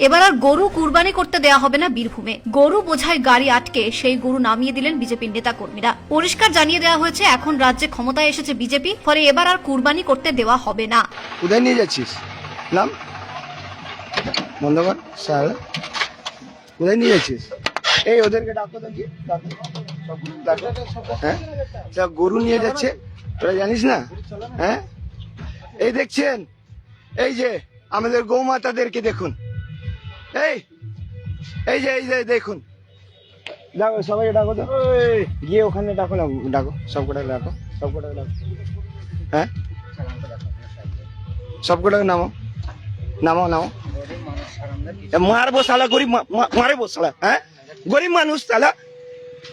এবার আর গরু কুরবানি করতে দেয়া হবে না বীরভূমে। গরু বোঝাই গাড়ি আটকে সেই গরু নামিয়ে দিলেন বিজেপির নেতা কর্মীরা। পরিষ্কার জানিয়ে দেওয়া হয়েছে এখন রাজ্যে ক্ষমতায় এসেছে বিজেপি, ফলে এবার আর কুরবানি করতে দেওয়া হবে না। কোথায় নিয়ে যাচ্ছিস? নাম বন্ধ কর সালা। কোথায় নিয়ে যাচ্ছিস? এই ওদেরকে ডাকো দেখি, ডাকো ডাকো। হ্যাঁ সব গরু নিয়ে যাচ্ছে, তোরা জানিস না? হ্যাঁ এই দেখছেন, এই যে আমাদের গৌমাতাদেরকে দেখুন, এই এই যে দেখুন, ডাকো সবাইকে, ডাকো তো, গিয়ে ওখানে ডাকো না, ডাকো সবকটাকে, ডাকো সবকটাকে ডাকো। হ্যাঁ সবকটাকে নামো, নামো নামো। মারবো শালা, গরিব মারবো শালা। হ্যাঁ গরিব মানুষ শালা,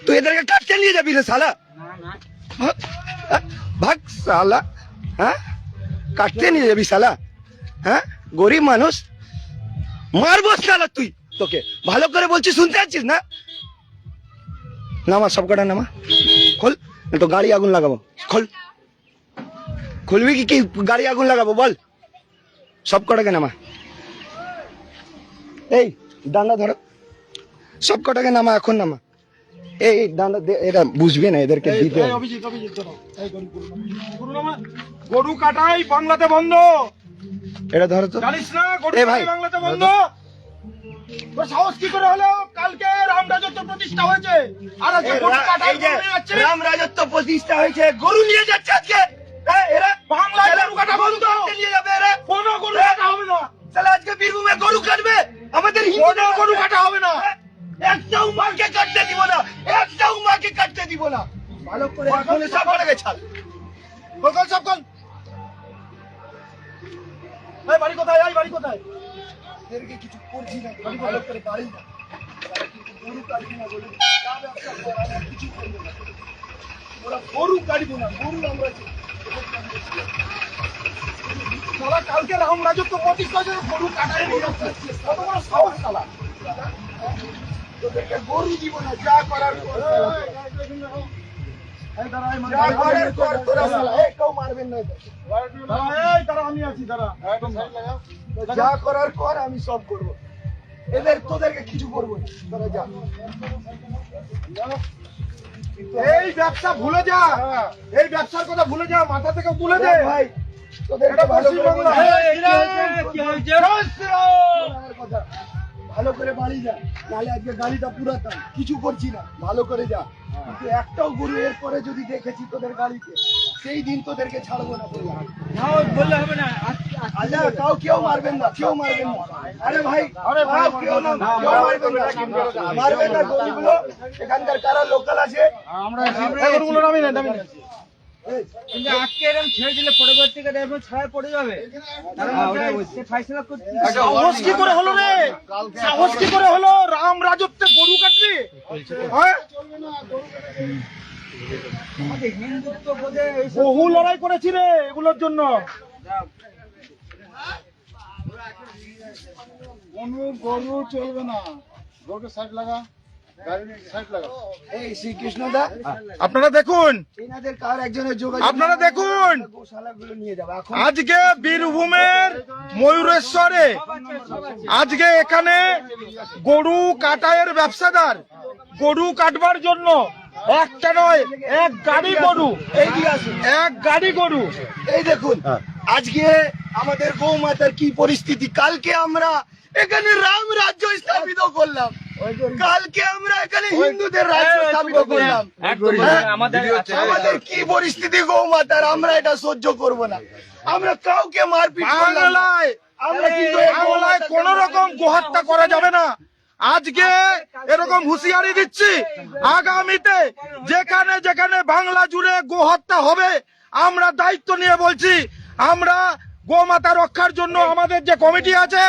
তুই এদেরকে কাটতে নিয়ে যাবি রে শালা, ভাগ শালা। হ্যাঁ কাটতে নিয়ে যাবি শালা, হ্যাঁ গরিব মানুষ, মারবো শালা তুই। তোকে ভালো করে বলছি, শুনতে পাচ্ছিস না? নামা সবকটা নামা, খোল, তো গাড়ি আগুন লাগাবো। খোল, খুলবি কি গাড়ি আগুন লাগাবো বল? সবকটাকে নামা, এই ডান্ডা ধরো, সবকটাকে নামা, এখন নামা। এই ডান্ডা, এটা বুঝবে না, এদেরকে দিতে হবে। গরু কাটাই বাংলাতে বন্ধ, এটা ধরো তো, জানিস না? গরু এ ভাই, কাটাই বাংলাতে বন্ধ। তোর সাহস কি করে হলো? কালকে রাম রাজত্ব প্রতিষ্ঠা হয়েছে, আর আজকে গরু কাটাই যাচ্ছে। রাম রাজত্ব প্রতিষ্ঠা হয়েছে, গরু নিয়ে যাচ্ছে আজকে। এরা বাংলায় গরু কাটা বন্ধ, নিয়ে যাবে এরা। কোনো গরু কাটা হবে না। তাহলে আজকে বীরভূমে গরু কাটবে, আমাদের কোনো গরু কাটা হবে না। একটাও মাকে কাটতে দিব না, একটাও মাকে কাটতে দিব না। ভালো করে এখন সব করে ছাড়, কল সব কল। এই বাড়ি কোথায়? এই বাড়ি কোথায়? এদেরকে কিছু করছি না, ভালো করে বাড়ি না, কিন্তু গরু কাটবি না বলে কিছু করবো না। ওরা গরু কাটবো না, গরু আমরা শালা কালকে রাম রাজত্ব প্রতিষ্ঠা হয়েছে, গরু কাটাই নিয়ে যাচ্ছে। কত বড় সাহস শালা! তোদেরকে গরু দিব না, যা করার কর। এই দাঁড়া, এই যা করার কর তোরা শালা, এই কেউ মারবেন না এদের। এই দাঁড়া, আমি আছি, দাঁড়া। যা করার কর, আমি সব করব। এদের তোদেরকে কিছু করবো না, তোরা যা। এই ব্যবসা ভুলে যা, এই ব্যবসার কথা ভুলে যা, মাথা থেকে তুলে দে ভাই তোদেরকে এটা ভালো করে পশ্চিমবাংলা। কথা, ভালো করে বাড়ি যা, নাহলে আজকে গাড়িটা পুরাতাম, কিছু করছি না, ভালো করে যা। কিন্তু একটাও গরু এরপরে যদি দেখেছি তোদের গাড়িতে, সেই দিন তোদেরকে ছাড়বো না বললাম। বললে হবে না। আচ্ছা তাও কেউ মারবেন না, কেউ মারবেন না। আরে ভাই, আরে ভাই, কেউ না, কেউ মারবেন না, মারবেন না। গরুগুলো এখানকার কারা লোকাল আছে, আমরা গরুগুলো নামি না, নামি না। কিন্তু আজকে এরকম ছেড়ে দিলে পরবর্তীকালে এরকম ছাড়া পড়ে যাবে। ফাইসলা করতে সাহস কি করে হলো রে? সাহস কি করে হলো? রাম রাজত্বে গরু কাটবি? হ্যাঁ? হিন্দুত্ব বোধে বহু লড়াই করেছি রে এগুলোর জন্য। কোনো গরু চলবে না, গরুকে সাইড লাগা, গাড়ি সাইড লাগা। এই শ্রীকৃষ্ণ দা, আপনারা দেখুন, এনাদের কার একজনের যোগাযোগ, আপনারা দেখুন, গোশালাগুলো নিয়ে যাবে এখন। আজকে বীরভূমের ময়ূরেশ্বরে আজকে এখানে গরু কাটাইয়ের ব্যবসাদার গরু কাটবার জন্য একটা নয়, এক গাড়ি গরু, এইদিকে আসুন, এক গাড়ি গরু। এই দেখুন আজকে আমাদের গৌমাতার কি পরিস্থিতি। কালকে আমরা এখানে রাম রাজ্য স্থাপিত করলাম, কালকে আমরা এখানে হিন্দুদের রাজ্য স্থাপিত করলাম। হ্যাঁ? আমাদের কি পরিস্থিতি গৌমাতার, আমরা এটা সহ্য করব না। আমরা কাউকে মারপিট করলাম না। বাংলায় আমরা কিন্তু বাংলায় কোন রকম গোহত্যা করা যাবে না। আজকে এরকম হুঁশিয়ারি দিচ্ছি, আগামীতে যেখানে যেখানে বাংলা জুড়ে গোহত্যা হবে, আমরা দায়িত্ব নিয়ে বলছি, আমরা গোমাতা রক্ষার জন্য আমাদের যে কমিটি আছে,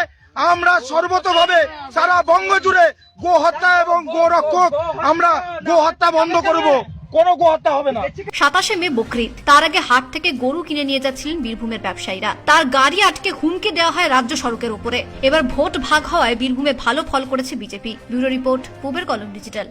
আমরা সর্বতভাবে সারা বঙ্গ জুড়ে গোহত্যা এবং গোরক্ষক, আমরা গোহত্যা বন্ধ করব, কোনো গোহত্যা হবে না। 27শে মে বকরিদ, তার আগে হাট থেকে গরু কিনে নিয়ে যাচ্ছিলেন বীরভূমের ব্যবসায়ীরা। তার গাড়ি আটকে হুমকি দেওয়া হয় রাজ্য সড়কের উপরে। এবার ভোট ভাগ হওয়ায় বীরভূমে ভালো ফল করেছে বিজেপি। ব্যুরো রিপোর্ট, পূবের কলম ডিজিটাল।